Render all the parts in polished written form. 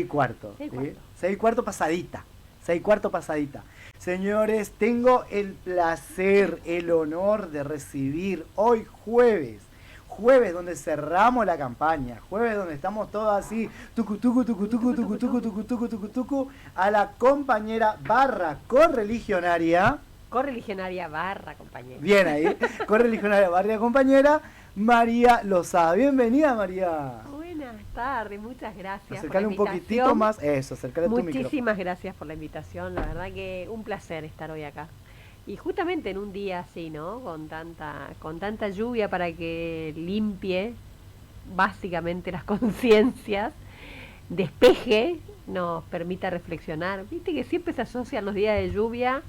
6:15, 6:15. ¿sí? 6:15 pasadita. 6:15 pasadita. Señores, tengo el placer, el honor de recibir hoy jueves donde cerramos la campaña, jueves donde estamos todos así, tucu, tucu, tucu, tucu, tucu, tucu, tucu, tucu, tucu, tucu, a la compañera barra correligionaria. Correligionaria barra compañera. Bien ahí, correligionaria barra compañera, María Lozada. Bienvenida, María. Buenas tardes, muchas gracias Acercale por un la invitación. poquitito más, eso, acercale tu micrófono. Muchísimas gracias por la invitación, la verdad que un placer estar hoy acá. Y justamente en un día así, ¿no? Con tanta lluvia para que limpie básicamente las conciencias, despeje, nos permita reflexionar. Viste que siempre se asocian los días de lluvia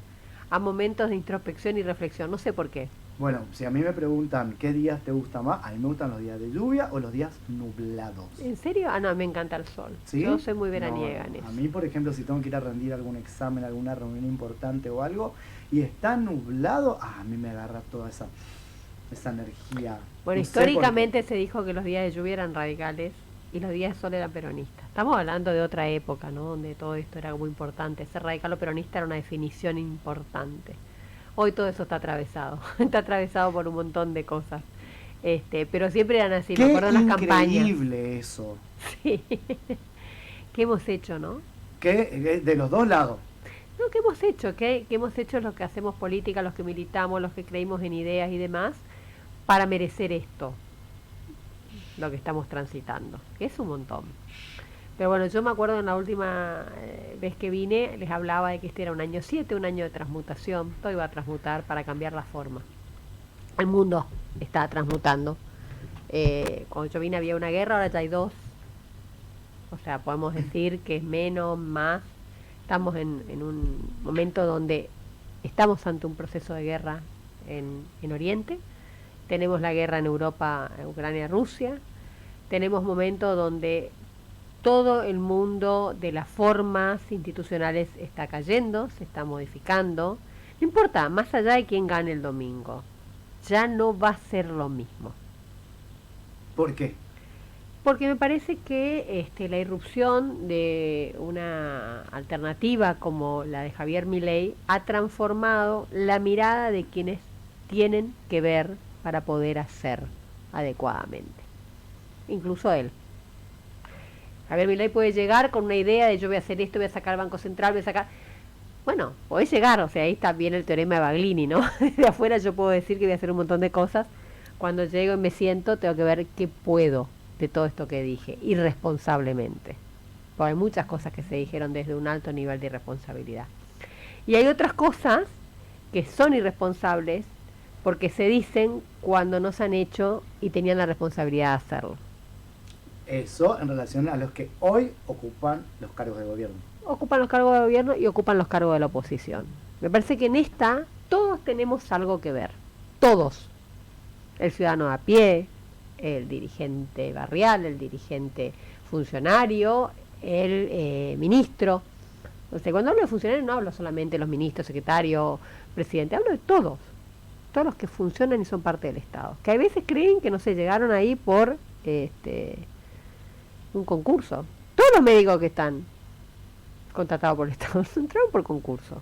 a momentos de introspección y reflexión, no sé por qué. Bueno, si a mí me preguntan qué días te gusta más, a mí me gustan los días de lluvia o los días nublados. ¿En serio? Ah, no, me encanta el sol. ¿Sí? Yo soy muy No, veraniega en eso. a mí, por ejemplo, si tengo que ir a rendir algún examen, alguna reunión importante o algo, y está nublado, a mí me agarra toda esa energía. Bueno, No sé por qué. históricamente se dijo que los días de lluvia eran radicales y los días de sol eran peronistas. Estamos hablando de otra época, ¿no? Donde todo esto era muy importante. Ser radical o peronista era una definición importante. Hoy todo eso está atravesado. Está atravesado por un montón de cosas. Pero siempre eran así. Me acuerdo en las campañas. Increíble eso. Sí. ¿Qué hemos hecho, no? Que de los dos lados. No, ¿qué hemos hecho? ¿Qué hemos hecho los que hacemos política, los que militamos, los que creímos en ideas y demás, para merecer esto? Lo que estamos transitando. Que es un montón. Pero bueno, yo me acuerdo en la última vez que vine, les hablaba de que este era un año 7, un año de transmutación. Todo iba a transmutar para cambiar la forma. El mundo está transmutando. Cuando yo vine había una guerra, ahora ya hay dos. O sea, podemos decir que es menos, más. Estamos en un momento donde estamos ante un proceso de guerra en Oriente. Tenemos la guerra en Europa, Ucrania, Rusia. Tenemos momentos donde todo el mundo de las formas institucionales está cayendo, se está modificando. No importa, más allá de quién gane el domingo, ya no va a ser lo mismo. ¿Por qué? Porque me parece que la irrupción de una alternativa como la de Javier Milei ha transformado la mirada de quienes tienen que ver para poder hacer adecuadamente. Incluso él. Javier Milei puede llegar con una idea de yo voy a hacer esto, voy a sacar el Banco Central, voy a sacar... Bueno, podés llegar, o sea, ahí está bien el teorema de Baglini, ¿no? De afuera yo puedo decir que voy a hacer un montón de cosas. Cuando llego y me siento, tengo que ver qué puedo de todo esto que dije, irresponsablemente. Porque hay muchas cosas que se dijeron desde un alto nivel de irresponsabilidad. Y hay otras cosas que son irresponsables porque se dicen cuando no se han hecho y tenían la responsabilidad de hacerlo. Eso en relación a los que hoy ocupan los cargos de gobierno. Ocupan los cargos de gobierno y ocupan los cargos de la oposición. Me parece que en esta todos tenemos algo que ver. Todos. El ciudadano de a pie, el dirigente barrial, el dirigente funcionario, el ministro. O sea, cuando hablo de funcionarios no hablo solamente de los ministros, secretarios, presidente, hablo de todos. Todos los que funcionan y son parte del Estado. Que a veces creen que no se llegaron ahí por un concurso. Todos los médicos que están contratados por el Estado entraron por concurso.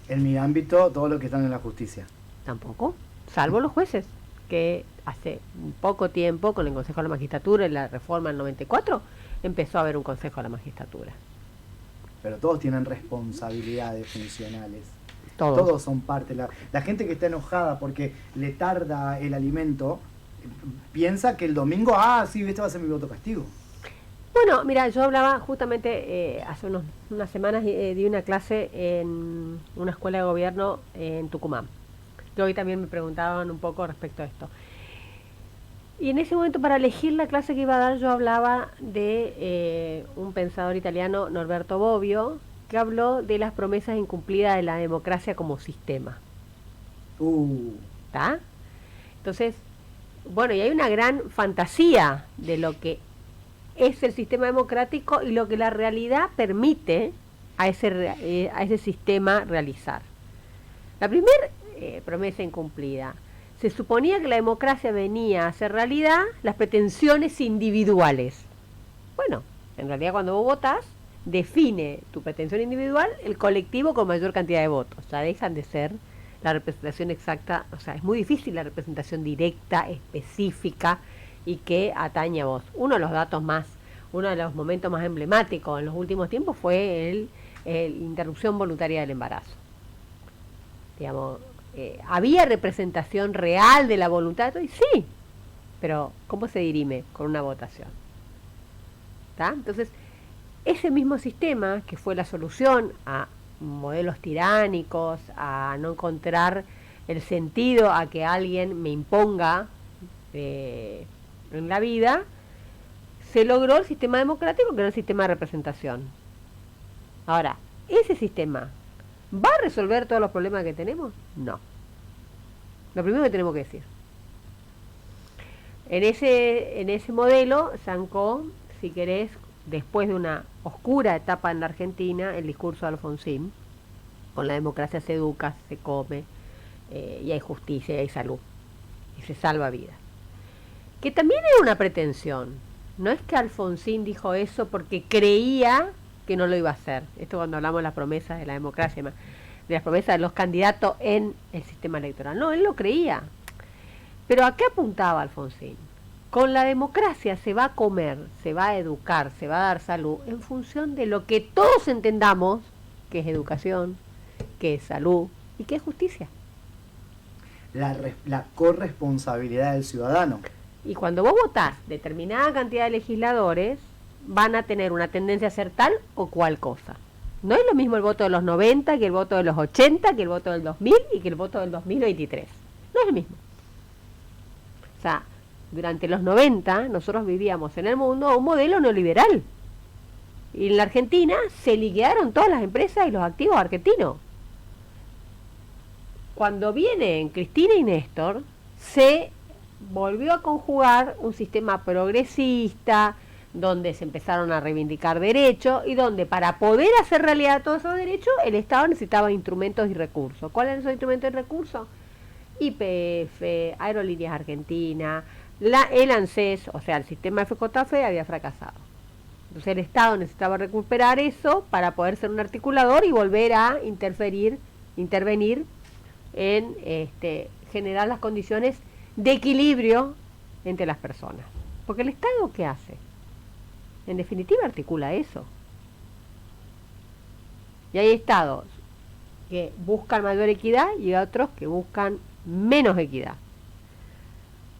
En mi ámbito, todo lo que están en la justicia. Tampoco, salvo los jueces, que hace poco tiempo, con el Consejo de la Magistratura y la reforma del 94, empezó a haber un Consejo de la Magistratura. Pero todos tienen responsabilidades funcionales. Todos. Todos son parte. La gente que está enojada porque le tarda el alimento, piensa que el domingo, sí, este va a ser mi voto castigo. Bueno, mira, yo hablaba justamente hace unas semanas, di una clase en una escuela de gobierno en Tucumán. Que hoy también me preguntaban un poco respecto a esto. Y en ese momento, para elegir la clase que iba a dar, yo hablaba de un pensador italiano, Norberto Bobbio, que habló de las promesas incumplidas de la democracia como sistema. ¿Está? Entonces, bueno, y hay una gran fantasía de lo que es el sistema democrático y lo que la realidad permite a ese sistema realizar. La primera promesa incumplida. Se suponía que la democracia venía a hacer realidad las pretensiones individuales. Bueno, en realidad cuando vos votás, define tu pretensión individual el colectivo con mayor cantidad de votos. Ya dejan de ser la representación exacta, o sea, es muy difícil la representación directa, específica y que atañe a vos. Uno de los momentos más emblemáticos en los últimos tiempos fue el interrupción voluntaria del embarazo. Digamos, ¿había representación real de la voluntad? Y sí, pero ¿cómo se dirime? Con una votación. ¿Tá? Entonces, ese mismo sistema que fue la solución a modelos tiránicos, a no encontrar el sentido a que alguien me imponga en la vida, se logró el sistema democrático, que era el sistema de representación. Ahora, ¿ese sistema va a resolver todos los problemas que tenemos? No. Lo primero que tenemos que decir. En ese modelo, zancó, si querés, después de una oscura etapa en la Argentina, el discurso de Alfonsín, con la democracia se educa, se come, y hay justicia y hay salud, y se salva vidas. Que también era una pretensión. No es que Alfonsín dijo eso porque creía que no lo iba a hacer. Esto cuando hablamos de las promesas de la democracia, de las promesas de los candidatos en el sistema electoral. No, él lo creía. Pero ¿a qué apuntaba Alfonsín? Con la democracia se va a comer, se va a educar, se va a dar salud en función de lo que todos entendamos que es educación, que es salud y que es justicia. La corresponsabilidad del ciudadano. Y cuando vos votás determinada cantidad de legisladores, van a tener una tendencia a hacer tal o cual cosa. No es lo mismo el voto de los 90 que el voto de los 80, que el voto del 2000 y que el voto del 2023. No es lo mismo. O sea, durante los 90 nosotros vivíamos en el mundo un modelo neoliberal. Y en la Argentina se liquidaron todas las empresas y los activos argentinos. Cuando vienen Cristina y Néstor, se volvió a conjugar un sistema progresista, donde se empezaron a reivindicar derechos y donde para poder hacer realidad todos esos derechos, el Estado necesitaba instrumentos y recursos. ¿Cuáles eran esos instrumentos y recursos? YPF, Aerolíneas Argentinas, el ANSES, o sea, el sistema FJF había fracasado. Entonces el Estado necesitaba recuperar eso para poder ser un articulador y volver a intervenir en generar las condiciones de equilibrio entre las personas. Porque el Estado, ¿qué hace? En definitiva articula eso. Y hay estados que buscan mayor equidad y otros que buscan menos equidad.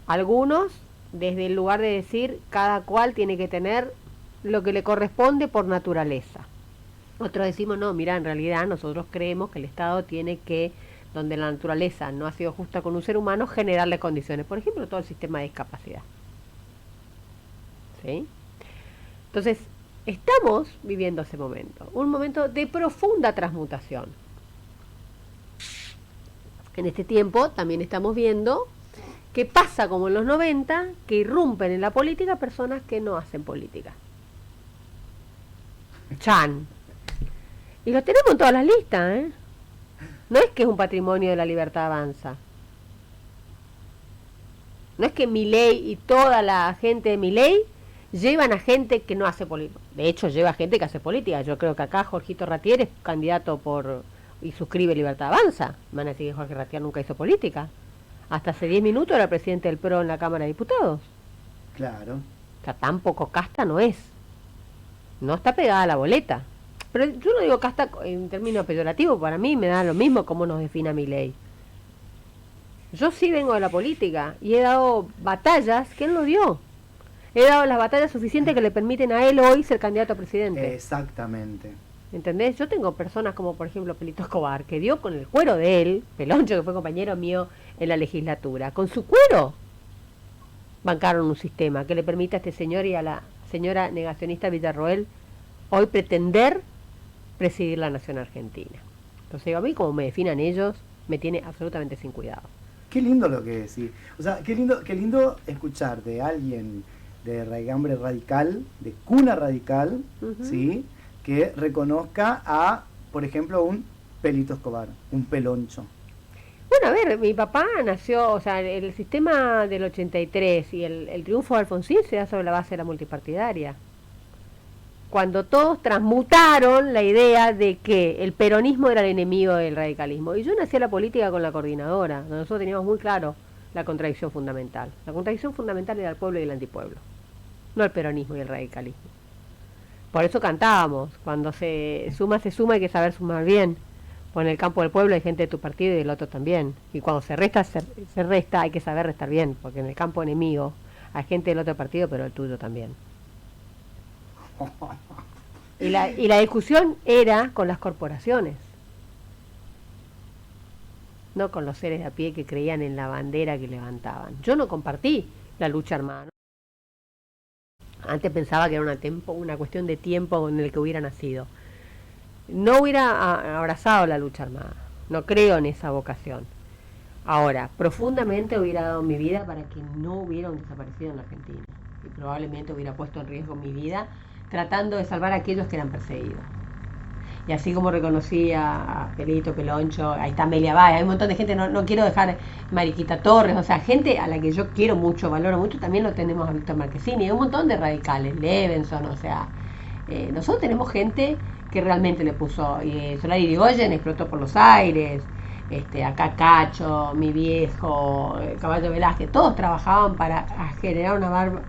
Algunos, desde el lugar de decir cada cual tiene que tener lo que le corresponde por naturaleza. Otros decimos, no, mira, en realidad nosotros creemos que el Estado tiene que, donde la naturaleza no ha sido justa con un ser humano, generarle condiciones. Por ejemplo, todo el sistema de discapacidad. ¿Sí? Entonces, estamos viviendo ese momento, un momento de profunda transmutación. En este tiempo también estamos viendo que pasa como en los 90, que irrumpen en la política personas que no hacen política. Chan. Y lo tenemos en todas las listas, ¿eh? No es que es un patrimonio de La Libertad Avanza. No es que Milei y toda la gente de Milei llevan a gente que no hace política. De hecho, lleva gente que hace política. Yo creo que acá Jorgito Ratier es candidato y suscribe Libertad Avanza. Me van a decir que Jorge Ratier nunca hizo política. Hasta hace 10 minutos era presidente del PRO en la Cámara de Diputados. Claro. O sea, tampoco casta no es. No está pegada a la boleta. Pero yo no digo casta en términos peyorativos. Para mí me da lo mismo cómo nos defina Milei. Yo sí vengo de la política y he dado batallas que él no dio. He dado las batallas suficientes que le permiten a él hoy ser candidato a presidente. Exactamente. ¿Entendés? Yo tengo personas como, por ejemplo, Pelito Escobar, que dio con el cuero de él, Peloncho, que fue compañero mío en la legislatura, con su cuero bancaron un sistema que le permite a este señor y a la señora negacionista Villarroel hoy pretender presidir la nación argentina. Entonces, a mí, como me definan ellos, me tiene absolutamente sin cuidado. Qué lindo lo que decís. O sea, qué lindo escuchar de alguien de raigambre radical, de cuna radical, ¿sí? Que reconozca a, por ejemplo, un Pelito Escobar, un Peloncho. Bueno, a ver, mi papá nació, o sea, el sistema del 83 y el triunfo de Alfonsín se da sobre la base de la multipartidaria. cuando todos transmutaron la idea de que el peronismo era el enemigo del radicalismo. Y yo nací a la política con la coordinadora, donde nosotros teníamos muy claro la contradicción fundamental. La contradicción fundamental era el pueblo y el antipueblo, no el peronismo y el radicalismo. Por eso cantábamos, cuando se suma, hay que saber sumar bien. Pues en el campo del pueblo hay gente de tu partido y del otro también. Y cuando se resta, se resta, hay que saber restar bien, porque en el campo enemigo hay gente del otro partido, pero el tuyo también. Y la discusión era con las corporaciones, no con los seres de a pie que creían en la bandera que levantaban. Yo no compartí la lucha armada. Antes pensaba que era una cuestión de tiempo en el que hubiera nacido. No hubiera abrazado la lucha armada. No creo en esa vocación. Ahora, profundamente hubiera dado mi vida para que no hubiera un desaparecido en la Argentina. Y probablemente hubiera puesto en riesgo mi vida tratando de salvar a aquellos que eran perseguidos. Y así como reconocí a Pelito, Peloncho, ahí está Amelia Báez, hay un montón de gente, no quiero dejar Mariquita Torres, o sea, gente a la que yo quiero mucho, valoro mucho, también lo tenemos a Víctor Marquesini, hay un montón de radicales, Levenson, o sea, nosotros tenemos gente que realmente le puso, Solari Irigoyen explotó por los aires, acá Cacho, mi viejo, Caballo Velázquez, todos trabajaban para generar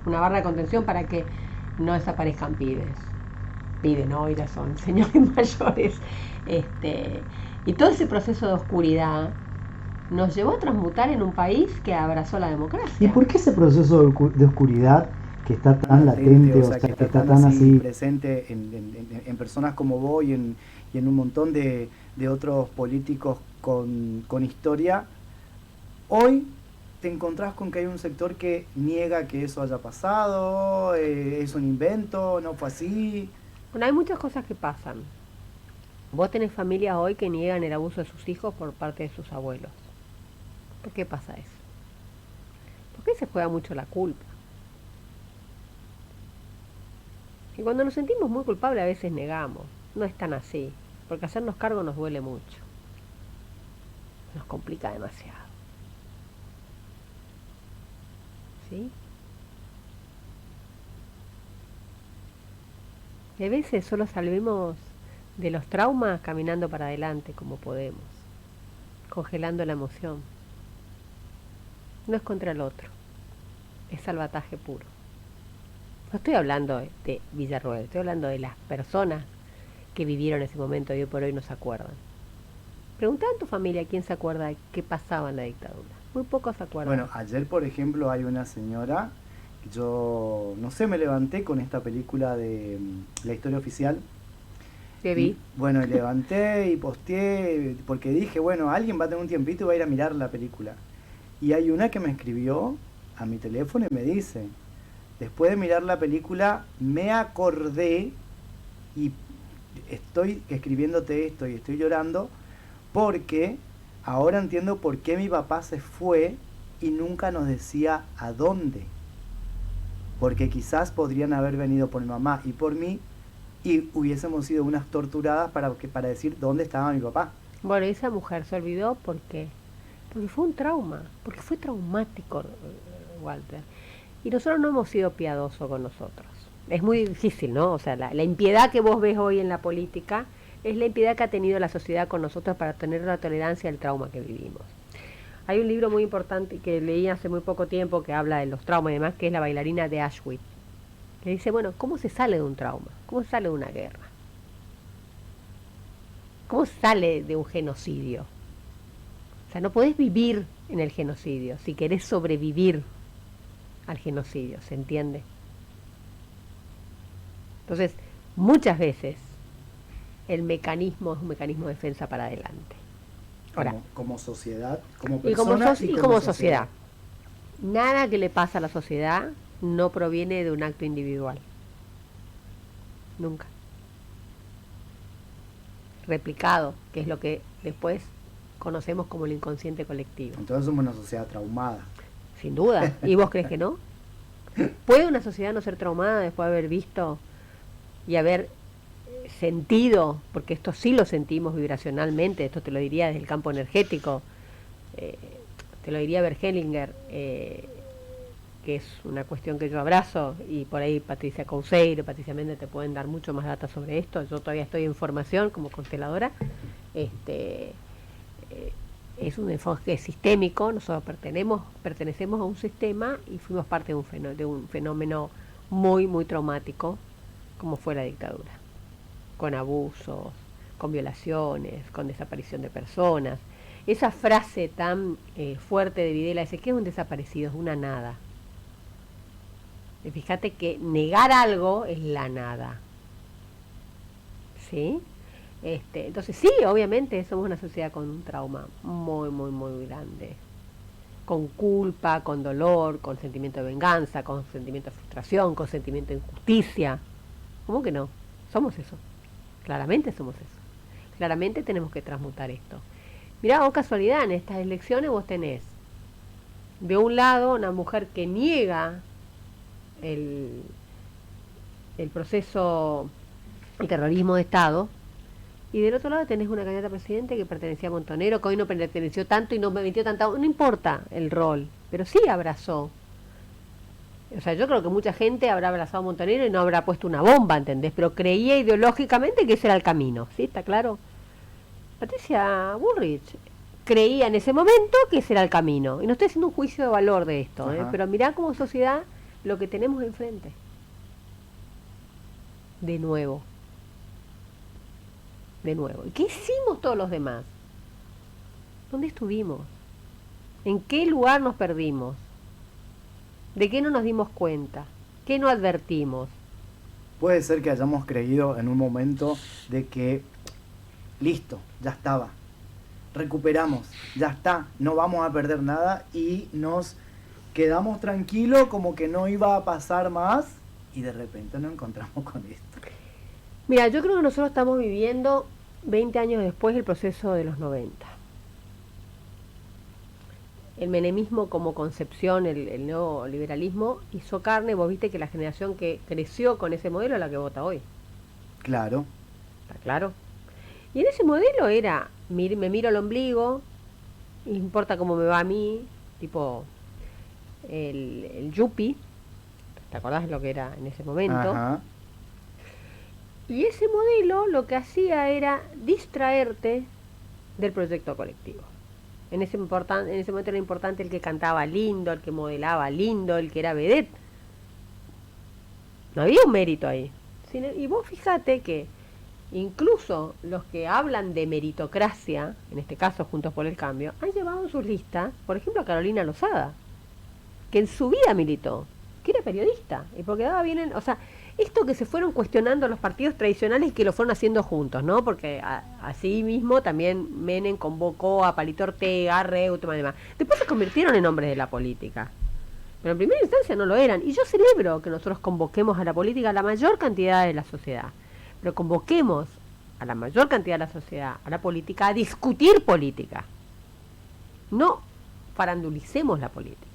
una barra de contención para que no desaparezcan pibes, ¿no? Hoy ya son señores mayores, y todo ese proceso de oscuridad nos llevó a transmutar en un país que abrazó la democracia. ¿Y por qué ese proceso de oscuridad que está tan latente, o sea, que está tan así presente en personas como vos y en un montón de otros políticos con historia, hoy te encontrás con que hay un sector que niega que eso haya pasado, es un invento, no fue así? Bueno, hay muchas cosas que pasan. Vos tenés familias hoy que niegan el abuso de sus hijos por parte de sus abuelos. ¿Por qué pasa eso? Porque se juega mucho la culpa. Y cuando nos sentimos muy culpables a veces negamos. No es tan así, porque hacernos cargo nos duele mucho. Nos complica demasiado. ¿Sí? Y a veces solo salimos de los traumas caminando para adelante como podemos, congelando la emoción. No es contra el otro, es salvataje puro. No estoy hablando de Villarroel, estoy hablando de las personas que vivieron ese momento y hoy por hoy no se acuerdan. Preguntá a tu familia quién se acuerda de qué pasaba en la dictadura. Muy pocos se acuerdan. Bueno, ayer por ejemplo hay una señora, yo no sé, me levanté con esta película de La Historia Oficial. ¿Qué vi? Bueno, levanté y posteé porque dije, bueno, alguien va a tener un tiempito y va a ir a mirar la película. Y hay una que me escribió a mi teléfono y me dice, después de mirar la película me acordé y estoy escribiéndote esto y estoy llorando porque ahora entiendo por qué mi papá se fue y nunca nos decía a dónde. Porque quizás podrían haber venido por mi mamá y por mí y hubiésemos sido unas torturadas para decir dónde estaba mi papá. Bueno, esa mujer se olvidó porque fue un trauma, porque fue traumático, Walter. Y nosotros no hemos sido piadosos con nosotros. Es muy difícil, ¿no? O sea, la impiedad que vos ves hoy en la política es la impiedad que ha tenido la sociedad con nosotros para tener una tolerancia al trauma que vivimos. Hay un libro muy importante que leí hace muy poco tiempo que habla de los traumas y demás, que es La bailarina de Auschwitz, que dice, bueno, ¿cómo se sale de un trauma? ¿Cómo se sale de una guerra? ¿Cómo se sale de un genocidio? O sea, no podés vivir en el genocidio si querés sobrevivir al genocidio, ¿se entiende? Entonces, muchas veces el mecanismo es un mecanismo de defensa para adelante. Ahora, como sociedad, como persona y como sociedad. Nada que le pasa a la sociedad no proviene de un acto individual. Nunca. Replicado, que es lo que después conocemos como el inconsciente colectivo. Entonces somos una sociedad traumada. Sin duda. ¿Y vos crees que no? ¿Puede una sociedad no ser traumada después de haber visto y haber sentido, porque esto sí lo sentimos vibracionalmente, esto te lo diría desde el campo energético, te lo diría Bert Hellinger, que es una cuestión que yo abrazo, y por ahí Patricia Couseiro, Patricia Méndez te pueden dar mucho más data sobre esto. Yo todavía estoy en formación como consteladora. Es un enfoque sistémico. Nosotros pertenecemos a un sistema y fuimos parte de un fenómeno muy, muy traumático, como fue la dictadura, con abusos, con violaciones, con desaparición de personas. Esa frase tan fuerte de Videla, dice, ¿qué es un desaparecido? Es una nada. Y fíjate que negar algo es la nada. ¿Sí? Entonces sí, obviamente somos una sociedad con un trauma muy, muy, muy grande. Con culpa, con dolor, con sentimiento de venganza, con sentimiento de frustración, con sentimiento de injusticia. ¿Cómo que no? Somos eso. Claramente somos eso. Claramente tenemos que transmutar esto. Mirá, oh casualidad, en estas elecciones vos tenés de un lado una mujer que niega el proceso, el terrorismo de Estado, y del otro lado tenés una candidata a presidente que pertenecía a Montonero, que hoy no perteneció tanto y no me metió tanto, no importa el rol, pero sí abrazó. O sea, yo creo que mucha gente habrá abrazado a Montonero y no habrá puesto una bomba, ¿entendés? Pero creía ideológicamente que ese era el camino, ¿sí? ¿Está claro? Patricia Bullrich creía en ese momento que ese era el camino. Y no estoy haciendo un juicio de valor de esto, pero mirá como sociedad lo que tenemos enfrente. De nuevo. ¿Y qué hicimos todos los demás? ¿Dónde estuvimos? ¿En qué lugar nos perdimos? ¿De qué no nos dimos cuenta? ¿Qué no advertimos? Puede ser que hayamos creído en un momento de que listo, ya estaba, recuperamos, ya está, no vamos a perder nada, y nos quedamos tranquilos como que no iba a pasar más, y de repente nos encontramos con esto. Mira, yo creo que nosotros estamos viviendo 20 años después del proceso de los 90. El menemismo como concepción, el neoliberalismo hizo carne. Vos viste que la generación que creció con ese modelo es la que vota hoy. Claro. ¿Está claro? Y en ese modelo era, me miro al ombligo, no importa cómo me va a mí, tipo el yuppie. ¿Te acordás de lo que era en ese momento? Ajá. Y ese modelo lo que hacía era distraerte del proyecto colectivo. En ese momento era importante el que cantaba lindo, el que modelaba lindo, el que era vedette. No había un mérito ahí. Y vos fíjate que incluso los que hablan de meritocracia, en este caso Juntos por el Cambio, han llevado en sus listas, por ejemplo, a Carolina Lozada, que en su vida militó, que era periodista, y porque daba bien o sea, esto que se fueron cuestionando los partidos tradicionales y que lo fueron haciendo juntos, ¿no? Porque así mismo también Menem convocó a Palito Ortega, a Reutemann y demás. Después se convirtieron en hombres de la política. Pero en primera instancia no lo eran. Y yo celebro que nosotros convoquemos a la política a la mayor cantidad de la sociedad. Pero convoquemos a la mayor cantidad de la sociedad, a la política, a discutir política. No farandulicemos la política.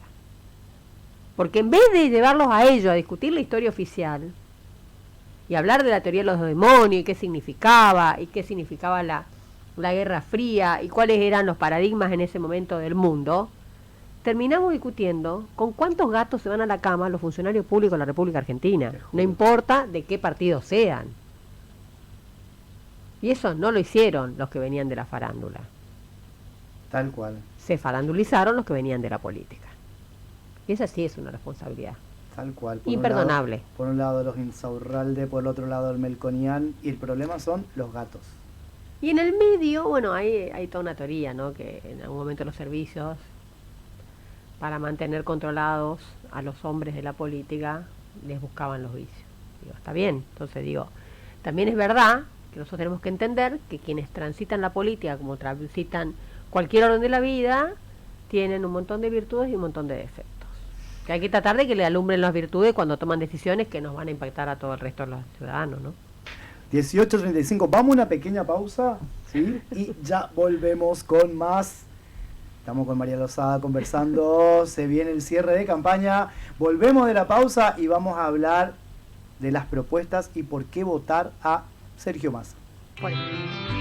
Porque en vez de llevarlos a ellos a discutir la historia oficial y hablar de la teoría de los demonios y qué significaba la Guerra Fría y cuáles eran los paradigmas en ese momento del mundo, terminamos discutiendo con cuántos gatos se van a la cama los funcionarios públicos de la República Argentina, no importa de qué partido sean. Y eso no lo hicieron los que venían de la farándula. Tal cual. Se farandulizaron los que venían de la política. Y esa sí es una responsabilidad. Tal cual. Imperdonable. Por un lado los Insaurralde, por el otro lado el Melconian, y el problema son los gatos. Y en el medio, bueno, hay toda una teoría, ¿no? Que en algún momento los servicios, para mantener controlados a los hombres de la política, les buscaban los vicios. Digo, está bien. Entonces digo, también es verdad que nosotros tenemos que entender que quienes transitan la política, como transitan cualquier orden de la vida, tienen un montón de virtudes y un montón de defectos. Que hay que tratar de que le alumbren las virtudes cuando toman decisiones que nos van a impactar a todo el resto de los ciudadanos, ¿no? 18:35, vamos a una pequeña pausa, ¿sí? Y ya volvemos con más. Estamos con María Lozada conversando, se viene el cierre de campaña, volvemos de la pausa y vamos a hablar de las propuestas y por qué votar a Sergio Massa. Bueno.